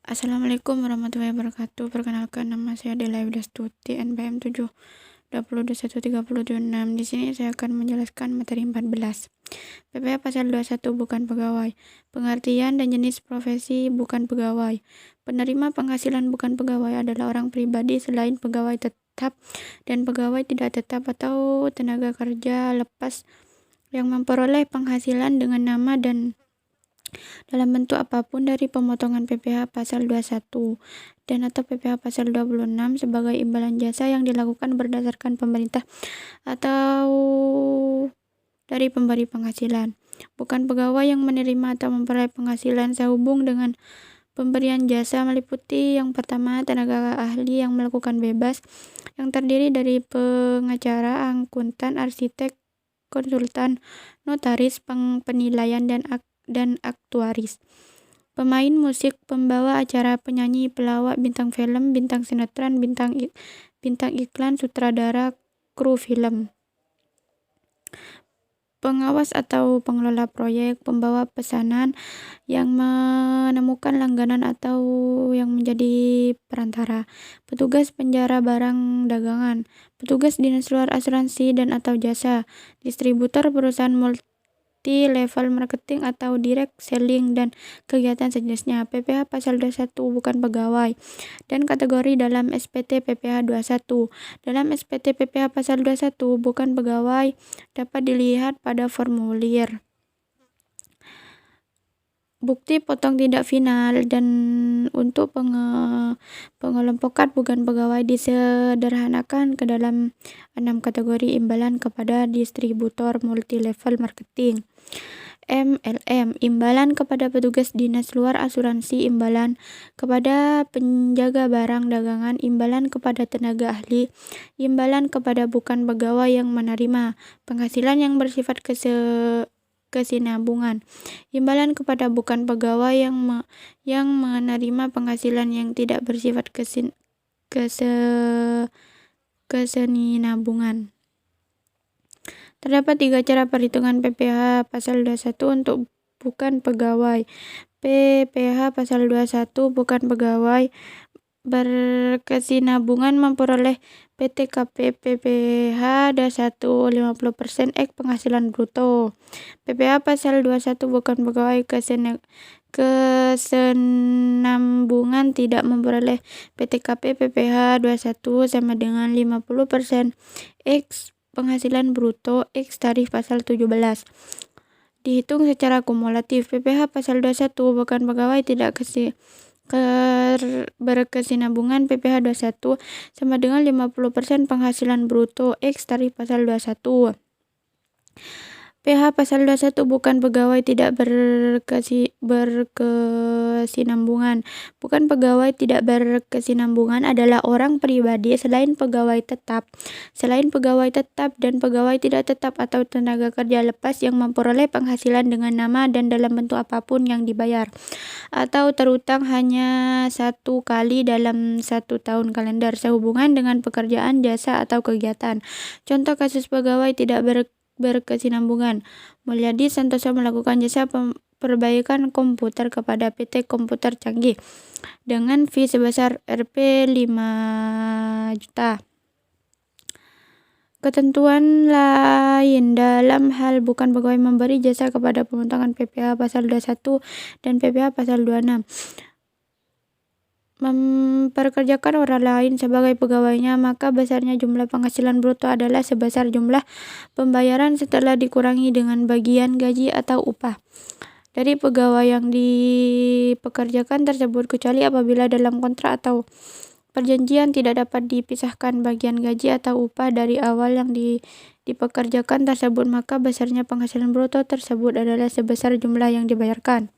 Assalamualaikum warahmatullahi wabarakatuh. Perkenalkan, nama saya Dela Yudastuti, NPM 720213076. Di sini saya akan menjelaskan materi 14. PPh pasal 21 bukan pegawai. Pengertian dan jenis profesi bukan pegawai. Penerima penghasilan bukan pegawai adalah orang pribadi selain pegawai tetap dan pegawai tidak tetap atau tenaga kerja lepas yang memperoleh penghasilan dengan nama dan dalam bentuk apapun dari pemotongan PPh pasal 21 dan atau PPh pasal 26 sebagai imbalan jasa yang dilakukan berdasarkan pemerintah atau dari pemberi penghasilan. Bukan pegawai yang menerima atau memperoleh penghasilan sehubung dengan pemberian jasa meliputi yang pertama, tenaga ahli yang melakukan bebas yang terdiri dari pengacara, akuntan, arsitek, konsultan, notaris, penilaian dan aktuaris. Pemain musik, pembawa acara, penyanyi, pelawak, bintang film, bintang sinetron, bintang iklan, sutradara, kru film. Pengawas atau pengelola proyek, pembawa pesanan yang menemukan langganan atau yang menjadi perantara, petugas penjara barang dagangan, petugas dinas luar asuransi dan atau jasa, distributor perusahaan multi level marketing atau direct selling dan kegiatan sejenisnya. PPh pasal 21 bukan pegawai dan kategori dalam SPT PPh 21. Dalam SPT PPh pasal 21 bukan pegawai dapat dilihat pada formulir bukti potong tidak final dan untuk pengelompokan bukan pegawai disederhanakan ke dalam 6 kategori imbalan kepada distributor multi level marketing. MLM, imbalan kepada petugas dinas luar asuransi, imbalan kepada penjaga barang dagangan, imbalan kepada tenaga ahli, imbalan kepada bukan pegawai yang menerima penghasilan yang bersifat kesinambungan, imbalan kepada bukan pegawai yang menerima penghasilan yang tidak bersifat kesinambungan. Terdapat 3 cara perhitungan PPh pasal 21 untuk bukan pegawai. PPh pasal 21 bukan pegawai berkesinambungan memperoleh PTKP PPh 21 50% X penghasilan bruto. PPh pasal 21 bukan pegawai kesinambungan tidak memperoleh PTKP PPh 21 sama dengan 50% X penghasilan bruto X tarif pasal 17. Dihitung secara kumulatif. PPh pasal 21 bukan pegawai tidak berkesinambungan PPh 21 sama dengan 50% penghasilan bruto X tarif pasal 21. PH pasal 21 bukan pegawai tidak berkesinambungan. Bukan pegawai tidak berkesinambungan adalah orang pribadi selain pegawai tetap dan pegawai tidak tetap atau tenaga kerja lepas yang memperoleh penghasilan dengan nama dan dalam bentuk apapun yang dibayar atau terutang hanya 1 kali dalam 1 tahun kalender sehubungan dengan pekerjaan, jasa atau kegiatan. Contoh kasus pegawai tidak berkesinambungan. Mulyadi Santoso melakukan jasa perbaikan komputer kepada PT Komputer Canggih dengan fee sebesar Rp 5 juta. Ketentuan lain dalam hal bukan pegawai memberi jasa kepada pemotongan PPh pasal 21 dan PPh pasal 26. Memperkerjakan orang lain sebagai pegawainya, maka besarnya jumlah penghasilan bruto adalah sebesar jumlah pembayaran setelah dikurangi dengan bagian gaji atau upah dari pegawai yang dipekerjakan tersebut, kecuali apabila dalam kontrak atau perjanjian tidak dapat dipisahkan bagian gaji atau upah dari awal yang dipekerjakan tersebut, maka besarnya penghasilan bruto tersebut adalah sebesar jumlah yang dibayarkan.